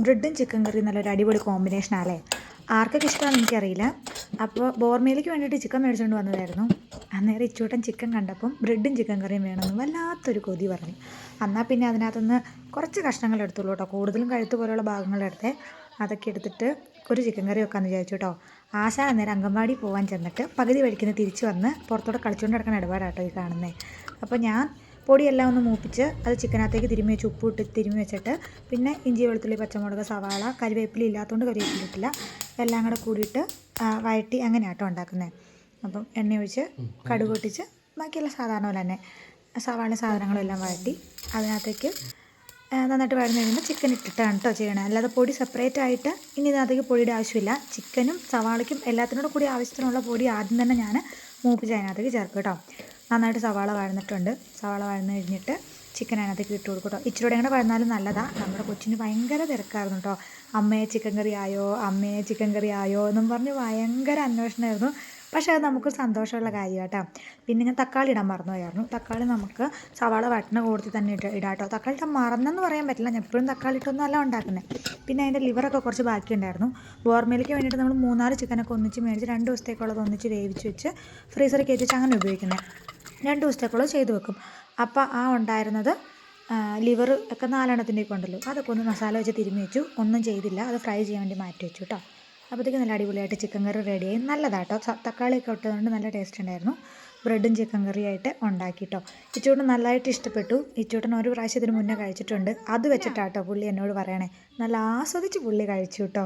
ബ്രെഡും ചിക്കൻ കറിയും നല്ലൊരു അടിപൊളി കോമ്പിനേഷനാണല്ലേ. ആർക്കൊക്കെ ഇഷ്ടമാണെന്ന് എനിക്കറിയില്ല. അപ്പോൾ ബോർമയിലേക്ക് വേണ്ടിയിട്ട് ചിക്കൻ മേടിച്ചുകൊണ്ട് വന്നതായിരുന്നു. അന്നേരം ഇച്ചൂട്ടൻ ചിക്കൻ കണ്ടപ്പം ബ്രെഡും ചിക്കൻ കറിയും വേണമെന്ന് വല്ലാത്തൊരു കൊതി പറഞ്ഞു. എന്നാൽ പിന്നെ അതിനകത്തുനിന്ന് കുറച്ച് കഷ്ണങ്ങൾ എടുത്തുള്ളൂ കേട്ടോ. കൂടുതലും കഴുത്ത് പോലെയുള്ള ഭാഗങ്ങളെടുത്തേ. അതൊക്കെ എടുത്തിട്ട് ഒരു ചിക്കൻ കറി വെക്കാമെന്ന് വിചാരിച്ചു കേട്ടോ. ആശാൻ അന്നേരം അംഗൻവാടി പോകാൻ ചെന്നിട്ട് പകുതി വഴിക്കുന്ന തിരിച്ച് വന്ന് പുറത്തോടെ കളിച്ചുകൊണ്ട് കിടക്കുന്ന ഇടപാടാട്ടോ ഈ കാണുന്നത്. അപ്പോൾ ഞാൻ പൊടിയെല്ലാം ഒന്ന് മൂപ്പിച്ച് അത് ചിക്കനകത്തേക്ക് തിരുമ്മി വെച്ച് ഉപ്പിട്ട് തിരുമ്മി വെച്ചിട്ട് പിന്നെ ഇഞ്ചി വെളുത്തുള്ളി പച്ചമുളക് സവാള കരിവേപ്പില ഇല്ലാത്തതുകൊണ്ട് കരിവേപ്പില ഇട്ടില്ല, എല്ലാം കൂടെ കൂടിയിട്ട് വഴറ്റി അങ്ങനെയാട്ടോ ഉണ്ടാക്കുന്നത്. അപ്പം എണ്ണ ഒഴിച്ച് കടുക് പൊട്ടിച്ച് ബാക്കിയുള്ള സാധാരണ പോലെ തന്നെ സവാള സാധനങ്ങളും എല്ലാം വഴറ്റി അതിനകത്തേക്ക് നന്നായിട്ട് വഴന്ന് കഴിയുമ്പോൾ ചിക്കൻ ഇട്ടിട്ടാണ് കേട്ടോ ചെയ്യണത്. അല്ലാതെ പൊടി സെപ്പറേറ്റ് ആയിട്ട് ഇനി ഇതിനകത്തേക്ക് പൊടിയുടെ ആവശ്യമില്ല. ചിക്കനും സവാളയ്ക്കും എല്ലാത്തിനോടും കൂടി ആവശ്യത്തിനുള്ള പൊടി ആദ്യം തന്നെ ഞാൻ മൂപ്പിച്ച് അതിനകത്തേക്ക് ചേർക്കും കേട്ടോ. നന്നായിട്ട് സവാള വഴന്നിട്ടുണ്ട്. സവാള വഴന്ന് കഴിഞ്ഞിട്ട് ചിക്കൻ അതിനകത്തേക്ക് ഇട്ട് കൊടുക്കും കേട്ടോ. ഇച്ചിരി കൂടെ വഴന്നാലും നല്ലതാണ്. നമ്മുടെ കൊച്ചിന് ഭയങ്കര തിരക്കായിരുന്നു കേട്ടോ. അമ്മയെ ചിക്കൻ കറി ആയോ, അമ്മയെ ചിക്കൻ കറി ആയോ എന്നും പറഞ്ഞ് ഭയങ്കര അന്വേഷണമായിരുന്നു. പക്ഷേ അത് നമുക്ക് സന്തോഷമുള്ള കാര്യം കേട്ടോ. പിന്നെ ഞാൻ തക്കാളി ഇടാൻ മറന്നുപോയായിരുന്നു. തക്കാളി നമുക്ക് സവാള വഴറ്റുന്ന കൂടത്തിൽ തന്നെ ഇടാം കേട്ടോ. തക്കാളി ഇട്ടാൽ മറന്നെന്ന് പറയാൻ പറ്റില്ല, ഞാൻ എപ്പോഴും തക്കാളി ഇട്ടൊന്നും അല്ല ഉണ്ടാക്കുന്നത്. പിന്നെ അതിൻ്റെ ലിവറൊക്കെ കുറച്ച് ബാക്കിയുണ്ടായിരുന്നു. ബോർമയിലേക്ക് വേണ്ടിയിട്ട് നമ്മൾ 3-4 ചിക്കനൊക്കെ ഒന്നിച്ച് മേടിച്ച് 2 ദിവസത്തേക്കുള്ളത് ഒന്നിച്ച് വേവിച്ച് വെച്ച് ഫ്രീസറിൽ കയറ്റി വെച്ച് അങ്ങനെ ഉപയോഗിക്കുന്നത്. 2 ദിവസത്തേക്കുള്ളത് ചെയ്ത് വെക്കും. അപ്പോൾ ആ ഉണ്ടായിരുന്നത് ലിവർ ഒക്കെ 4 ഉണ്ടല്ലോ, അതൊക്കെ ഒന്ന് മസാല വെച്ച് തിരുമ്മി വെച്ചു. ഒന്നും ചെയ്തില്ല, അത് ഫ്രൈ ചെയ്യാൻ വേണ്ടി മാറ്റി വെച്ചു കേട്ടോ. അപ്പോഴത്തേക്ക് നല്ല അടിപൊളിയായിട്ട് ചിക്കൻ കറി റെഡിയായി. നല്ലതാട്ടോ, തക്കാളിയൊക്കെ ഇട്ടതുകൊണ്ട് നല്ല ടേസ്റ്റ് ഉണ്ടായിരുന്നു. ബ്രെഡും ചിക്കൻ കറിയായിട്ട് ഉണ്ടാക്കി കേട്ടോ. ഇച്ചൂട്ടൻ നല്ലതായിട്ട് ഇഷ്ടപ്പെട്ടു. ഇച്ചൂട്ടൻ ഒരു പ്രാവശ്യം ഇതിന് മുന്നേ കഴിച്ചിട്ടുണ്ട്. അത് വെച്ചിട്ടാട്ടോ പുള്ളി എന്നോട് പറയണേ, നല്ല ആസ്വദിച്ച് പുള്ളി കഴിച്ചു കേട്ടോ.